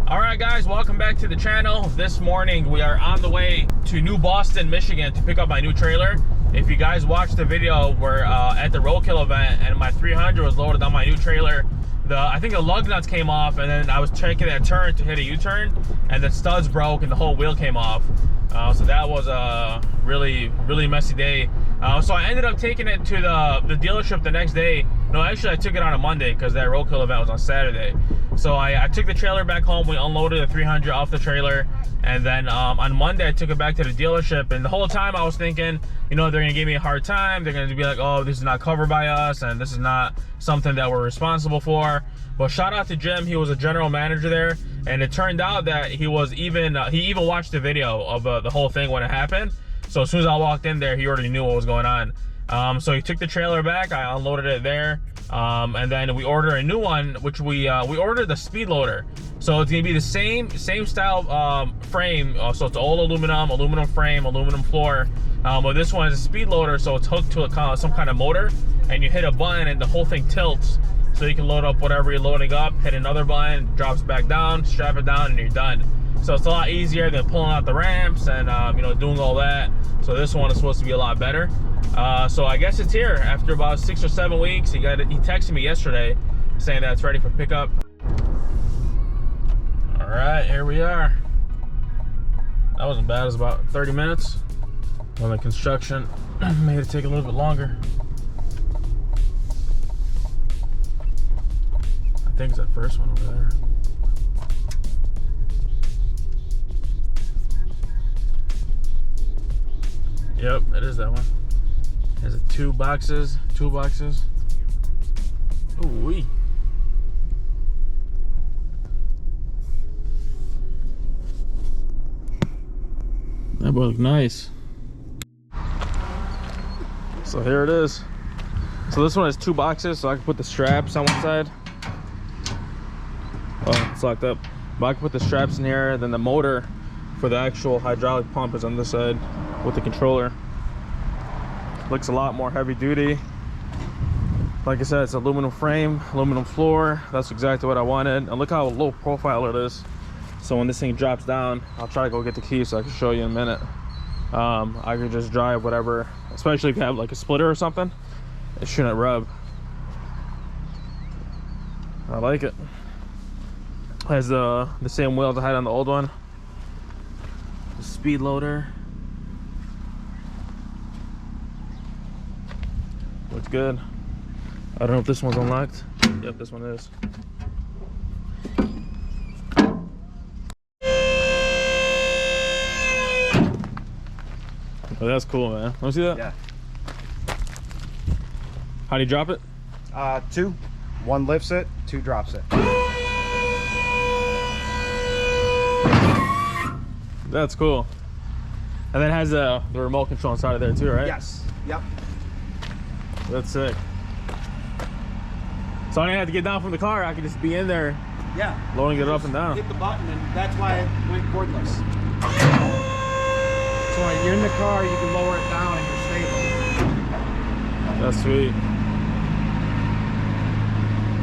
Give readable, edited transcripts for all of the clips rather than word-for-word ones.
All right, guys, welcome back to the channel. This morning we are on the way to New Boston, Michigan to pick up my new trailer. If you guys watched the video, we're at the roadkill event and my 300 was loaded on my new trailer. I think the lug nuts came off, and then I was taking that turn to hit a U-turn and the studs broke and the whole wheel came off. So that was a really messy day. So I ended up taking it to the dealership the next day. No, actually I took it on a Monday because that roadkill event was on Saturday. So I took the trailer back home. We unloaded the 300 off the trailer, and then on Monday I took it back to the dealership. And the whole time I was thinking, you know, they're gonna give me a hard time. They're gonna be like, oh, this is not covered by us and this is not something that we're responsible for. But shout out to Jim, he was a general manager there, and it turned out that he was even he even watched the video of the whole thing when it happened. So as soon as I walked in there, he already knew what was going on. So he took the trailer back, I unloaded it there, and then we ordered a new one, which we ordered the speed loader. So it's gonna be the same style frame, so it's all aluminum frame, aluminum floor. But this one is a speed loader, so it's hooked to some kind of motor, and you hit a button and the whole thing tilts. So you can load up whatever you're loading up, hit another button, drops back down, strap it down, and you're done. So it's a lot easier than pulling out the ramps and you know, doing all that. So this one is supposed to be a lot better. So I guess it's here after about 6 or 7 weeks. He texted me yesterday saying that it's ready for pickup. All right, here we are. That wasn't bad. It was about 30 minutes. Well, the construction made it take a little bit longer. I think it's that first one over there. Yep, it is that one. There's two boxes. Ooh-wee. That boy look nice. So here it is. So this one has 2 boxes, so I can put the straps on one side. Oh, it's locked up. But I can put the straps in here, then the motor for the actual hydraulic pump is on this side with the controller. Looks a lot more heavy duty. Like I said, it's aluminum frame, aluminum floor. That's exactly what I wanted. And look how low profile it is. So when this thing drops down, I'll try to go get the key so I can show you in a minute. I could just drive whatever, especially if you have like a splitter or something, it shouldn't rub. I like it. Has the same wheels I had on the old one. The speed loader. Looks good. I don't know if this one's unlocked. Yep, this one is. Oh, that's cool, man. Let me see that. Yeah. How do you drop it? 2. 1 lifts it, 2 drops it. That's cool. And then it has the remote control inside of there too, right? Yes. Yep. That's sick. So I didn't have to get down from the car. I could just be in there. Yeah. Loading it up and down. Hit the button, and that's why it went cordless. So when you're in the car, you can lower it down and you're stable. That's sweet.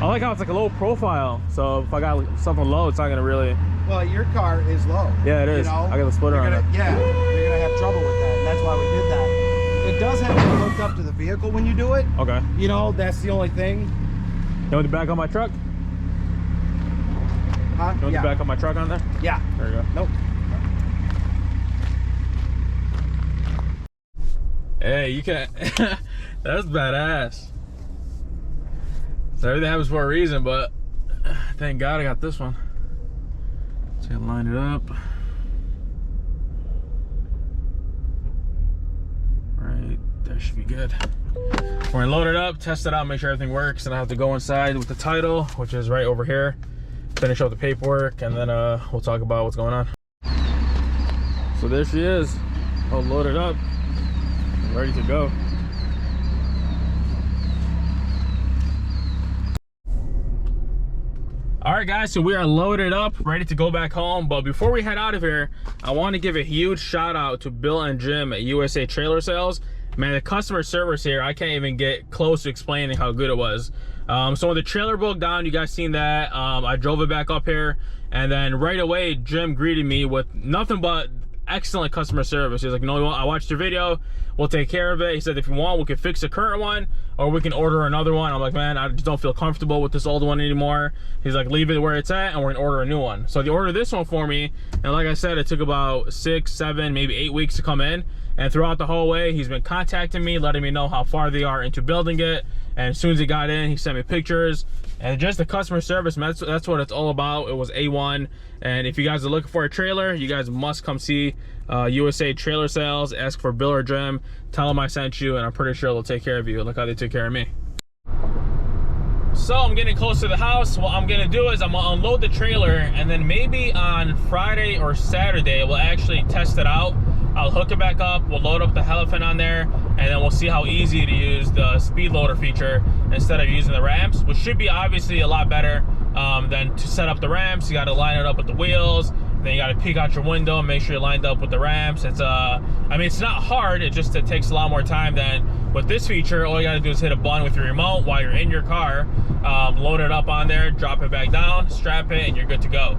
I like how it's like a low profile. So if I got something low, it's not gonna really. Well, your car is low. Yeah, it is. You know? I got the splitter on it. Yeah, you're gonna have trouble with that, and that's why we did that. It does have to be hooked up to the vehicle when you do it. Okay. You know, that's the only thing. You want the back on my truck? Huh? You want the back on my truck on there? Yeah. There you go. Nope. Hey, you can. That's badass. So everything happens for a reason, but thank God I got this one. So I line it up. Right, that should be good. We're gonna load it up, test it out, make sure everything works, and I have to go inside with the title, which is right over here, finish up the paperwork, and then we'll talk about what's going on. So there she is, all loaded up, ready to go. All right, guys, so we are loaded up, ready to go back home. But before we head out of here, I want to give a huge shout out to Bill and Jim at USA Trailer Sales. Man, the customer service here, I can't even get close to explaining how good it was. So when the trailer broke down, you guys seen that, I drove it back up here, and then right away Jim greeted me with nothing but excellent customer service. He's like, no, I watched your video, we'll take care of it. He said, if you want, we can fix the current one or we can order another one. I'm like, man, I just don't feel comfortable with this old one anymore. He's like, leave it where it's at and we're gonna order a new one. So they ordered this one for me, and like I said, it took about 6, 7, maybe 8 weeks to come in. And throughout the whole way, he's been contacting me, letting me know how far they are into building it. And as soon as he got in, he sent me pictures. And just the customer service, that's what it's all about. It was A1. And if you guys are looking for a trailer, you guys must come see USA Trailer Sales. Ask for Bill or Jim. Tell them I sent you, and I'm pretty sure they'll take care of you. Look how they took care of me. So I'm getting close to the house. What I'm gonna do is I'm gonna unload the trailer, and then maybe on Friday or Saturday, we'll actually test it out. I'll hook it back up, we'll load up the elephant on there, and then we'll see how easy to use the speed loader feature instead of using the ramps, which should be obviously a lot better than to set up the ramps. You gotta line it up with the wheels, then you gotta peek out your window and make sure you're lined up with the ramps. It's I mean, it's not hard, it takes a lot more time than with this feature. All you gotta do is hit a button with your remote while you're in your car, load it up on there, drop it back down, strap it, and you're good to go.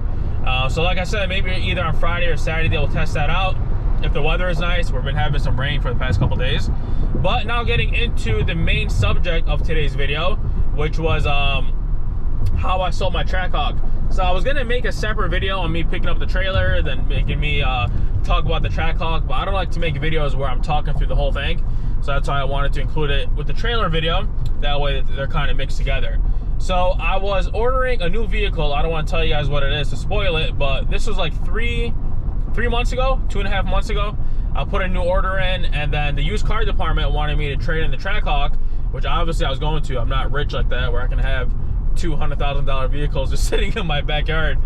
So like I said, maybe either on Friday or Saturday we'll test that out. If the weather is nice, we've been having some rain for the past couple days. But now getting into the main subject of today's video, which was how I sold my TrackHawk. So I was gonna make a separate video on me picking up the trailer, then making me talk about the TrackHawk, but I don't like to make videos where I'm talking through the whole thing. So that's why I wanted to include it with the trailer video. That way they're kind of mixed together. So I was ordering a new vehicle. I don't want to tell you guys what it is to spoil it, but this was like 3 months ago, 2.5 months ago. I put a new order in, and then the used car department wanted me to trade in the TrackHawk, which obviously I was going to. I'm not rich like that where I can have $200,000 vehicles just sitting in my backyard.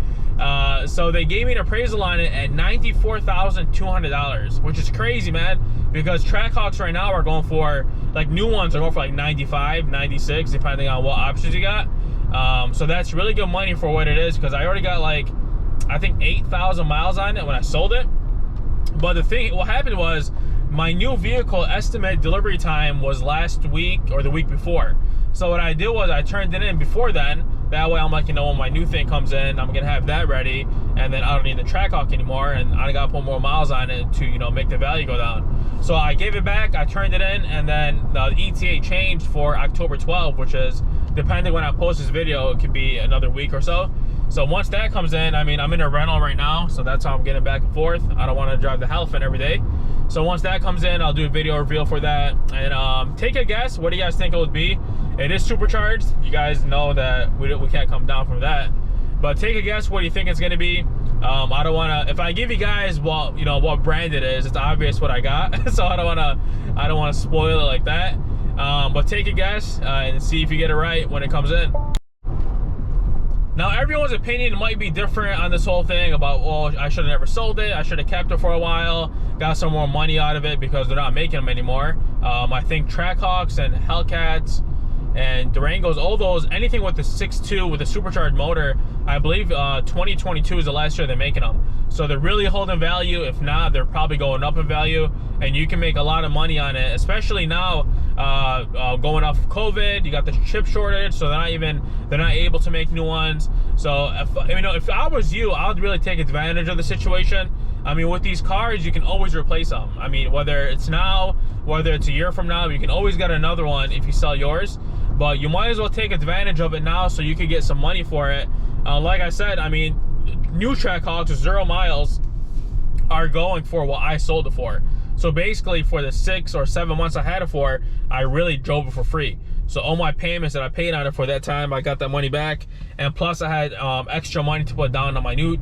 So they gave me an appraisal on it at $94,200, which is crazy, man, because TrackHawks right now are going for, like, new ones are going for like 95, 96, depending on what options you got. So that's really good money for what it is, because I already got like, I think 8,000 miles on it when I sold it. But the thing, what happened was my new vehicle estimate delivery time was last week or the week before. So what I did was I turned it in before then. That way I'm like, you know, when my new thing comes in, I'm gonna have that ready, and then I don't need the TrackHawk anymore, and I gotta put more miles on it to, you know, make the value go down. So I gave it back, I turned it in, and then the ETA changed for October 12th, which is, depending when I post this video, it could be another week or so. So once that comes in, I mean, I'm in a rental right now, so that's how I'm getting back and forth. I don't want to drive the elephant every day. So once that comes in, I'll do a video reveal for that. And take a guess, what do you guys think it would be? It is supercharged. You guys know that we can't come down from that. But take a guess what you think it's gonna be. I don't wanna, if I give you guys what, you know, what brand it is, it's obvious what I got. So I don't wanna spoil it like that. But take a guess and see if you get it right when it comes in. Now, everyone's opinion might be different on this whole thing about, well, I should have never sold it, I should have kept it for a while, got some more money out of it because they're not making them anymore. I think TrackHawks and Hellcats and Durangos, all those, anything with the 6.2 with a supercharged motor, I believe 2022 is the last year they're making them. So they're really holding value. If not, they're probably going up in value, and you can make a lot of money on it, especially now going off of COVID. You got the chip shortage, so they're not able to make new ones. So if I was you, I would really take advantage of the situation. I mean, with these cars, you can always replace them. I mean, whether it's now, whether it's a year from now, you can always get another one if you sell yours. But you might as well take advantage of it now so you can get some money for it. Like I said, I mean, new TrackHawks with 0 miles are going for what I sold it for. So basically, for the 6 or 7 months I had it for, I really drove it for free. So all my payments that I paid on it for that time, I got that money back, and plus I had extra money to put down on my new,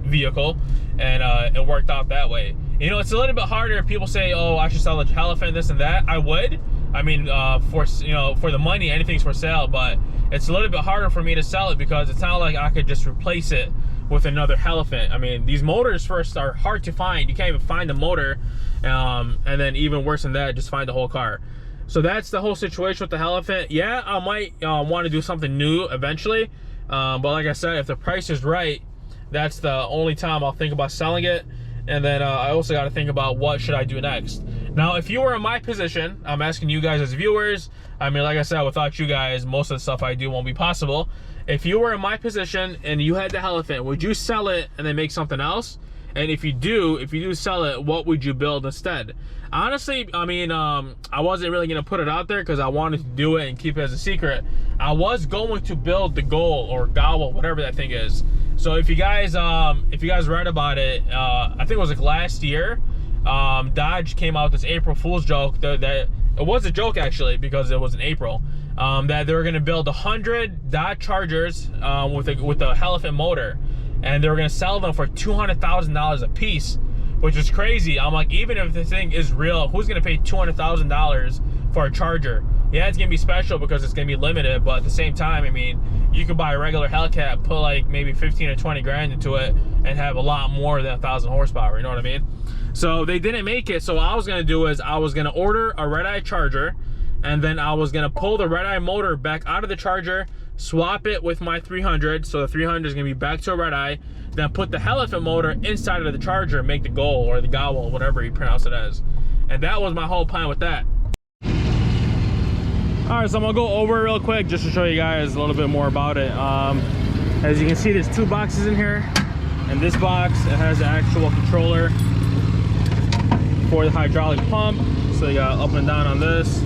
vehicle, and it worked out that way. You know, it's a little bit harder if people say, oh, I should sell a elephant, this and that. I would. I mean, for the money, anything's for sale, but it's a little bit harder for me to sell it because it's not like I could just replace it with another elephant. I mean, these motors first are hard to find. You can't even find the motor, and then even worse than that, just find the whole car. So that's the whole situation with the elephant. Yeah, I might want to do something new eventually, but like I said, if the price is right, that's the only time I'll think about selling it. And then I also got to think about what should I do next. Now, if you were in my position, I'm asking you guys as viewers, I mean, like I said, without you guys, most of the stuff I do won't be possible. If you were in my position and you had the elephant, would you sell it and then make something else? And if you do sell it, what would you build instead? Honestly, I mean, I wasn't really gonna put it out there because I wanted to do it and keep it as a secret. I was going to build the Goal or Gobble, whatever that thing is. So if you guys read about it, I think it was like last year, Dodge came out with this April Fool's joke that it was a joke actually because it was in April, that they were gonna build 100 Dodge Chargers with a elephant motor, and they were gonna sell them for $200,000 a piece, which is crazy. I'm like, even if the thing is real, who's gonna pay $200,000 for a Charger? Yeah, it's gonna be special because it's gonna be limited, but at the same time, I mean, you could buy a regular Hellcat, put like maybe 15 or 20 grand into it, and have a lot more than 1,000 horsepower. You know what I mean? So they didn't make it. So what I was gonna do is I was gonna order a red-eye Charger, and then I was gonna pull the red-eye motor back out of the Charger, swap it with my 300, so the 300 is gonna be back to a red-eye, then put the elephant motor inside of the Charger and make the Goal or the Gobble, whatever you pronounce it as. And that was my whole plan with that. All right, so I'm gonna go over it real quick just to show you guys a little bit more about it. As you can see, there's 2 boxes in here. In this box, it has the actual controller for the hydraulic pump. So you got up and down on this.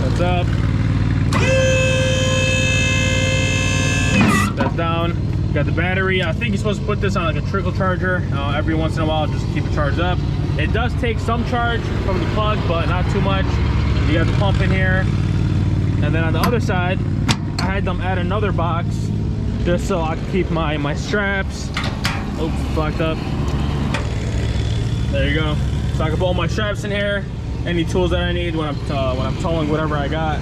That's up. That's down. You got the battery. I think you're supposed to put this on like a trickle charger every once in a while just to keep it charged up. It does take some charge from the plug, but not too much. You got the pump in here. And then on the other side, I had them add another box just so I could keep my straps. Oops, fucked up. There you go. So I can put all my straps in here. Any tools that I need when I'm towing whatever I got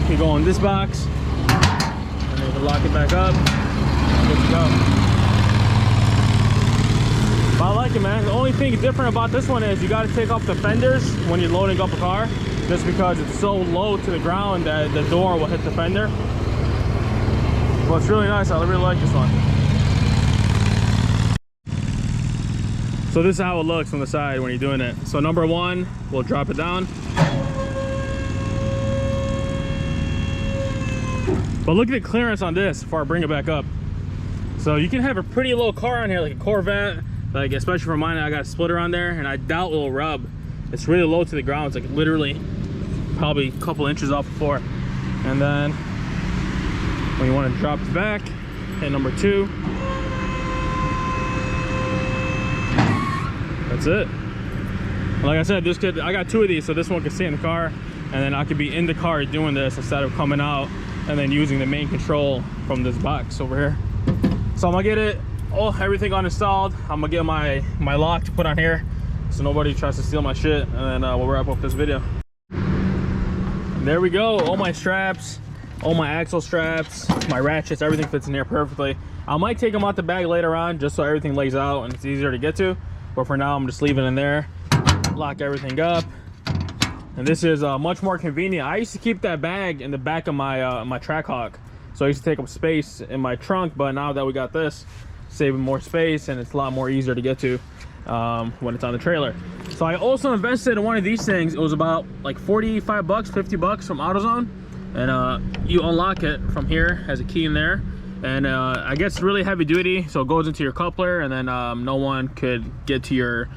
can go in this box. And then you can lock it back up. Good to go. But I like it, man. The only thing different about this one is you got to take off the fenders when you're loading up a car, just because it's so low to the ground that the door will hit the fender. Well, it's really nice. I really like this one. So this is how it looks on the side when you're doing it. So number 1, we'll drop it down. But look at the clearance on this before I bring it back up. So you can have a pretty low car on here, like a Corvette. Like, especially for mine, I got a splitter on there, and I doubt it'll rub. It's really low to the ground. It's like literally probably a couple inches off the floor. And then when you want to drop it back, hit number 2. That's it. Like I said, I got 2 of these, so this one can stay in the car, and then I could be in the car doing this instead of coming out and then using the main control from this box over here. So I'm gonna get it. Everything uninstalled. I'm gonna get my lock to put on here so nobody tries to steal my shit, and then we'll wrap up this video. And there we go. All my straps, all my axle straps, my ratchets, everything fits in here perfectly. I might take them out the bag later on just so everything lays out and it's easier to get to, but for now I'm just leaving it in there. Lock everything up, and this is much more convenient. I used to keep that bag in the back of my my TrackHawk, so I used to take up space in my trunk, but now that we got this, saving more space, and it's a lot more easier to get to when it's on the trailer. So I also invested in one of these things. It was about like 45 bucks, 50 bucks from AutoZone, and you unlock it from here, has a key in there, and I guess it's really heavy duty, so it goes into your coupler, and then no one could get to your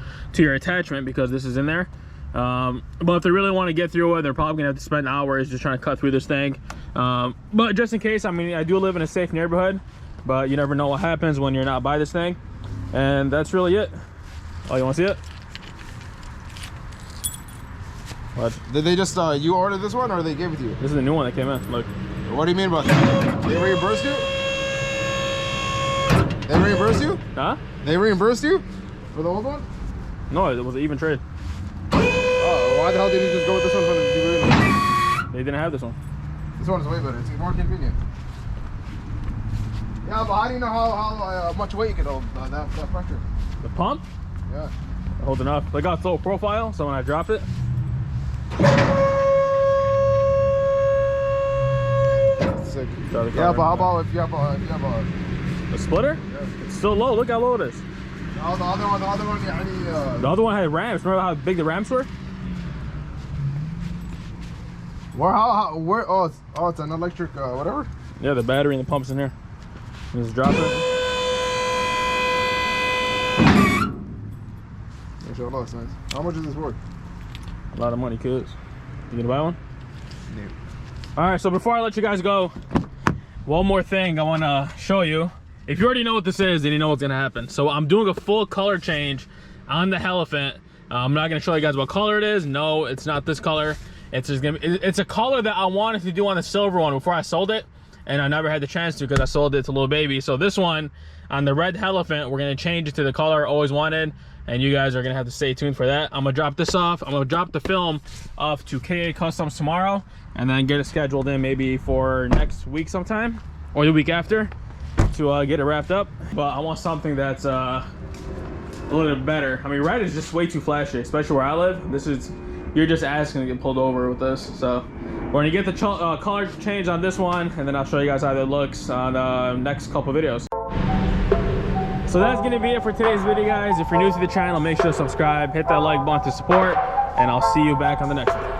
attachment because this is in there. But if they really want to get through it, they're probably gonna have to spend hours just trying to cut through this thing. But just in case, I mean, I do live in a safe neighborhood, but you never know what happens when you're not by this thing. And that's really it. Oh, you want to see it? What? Did they just you ordered this one, or they gave it to you? This is the new one that came in. Look. What do you mean by that? They reimbursed you? They reimbursed you? Huh? They reimbursed you for the old one? No, it was an even trade. Oh, why the hell did you just go with this one for the They didn't have this one. This one is way better. It's more convenient. Yeah, but how do you know how much weight you can hold that pressure? The pump? Yeah. It holds enough. They got low profile, so when I drop it. Sick. Yeah, but how about if you have a splitter? Yeah. It's still low. Look how low it is. No, the other one يعني The other one had ramps. Remember how big the ramps were? where oh it's an electric whatever. Yeah, the battery and the pumps in here. You just drop it. Inshallah, that's nice. How much is this worth? A lot of money, kids. You gonna buy one? No. All right, so before I let you guys go, one more thing I want to show you. If you already know what this is, then you know what's gonna happen. So I'm doing a full color change on the Elephant. I'm not gonna show you guys what color it is. No, it's not this color. It's just gonna be, it's a color that I wanted to do on the silver one before I sold it, and I never had the chance to because I sold it to Little Baby. So this one on the red Elephant, we're gonna change it to the color I always wanted, and you guys are gonna have to stay tuned for that. I'm gonna drop this off. I'm gonna drop the film off to KA Customs tomorrow, and then get it scheduled in maybe for next week sometime or the week after to get it wrapped up. But I want something that's a little bit better. I mean, red is just way too flashy, especially where I live. This is, you're just asking to get pulled over with this. So we're gonna get the color change on this one, and then I'll show you guys how that looks on the next couple videos. So that's gonna be it for today's video, guys. If you're new to the channel, make sure to subscribe, hit that like button to support, and I'll see you back on the next one.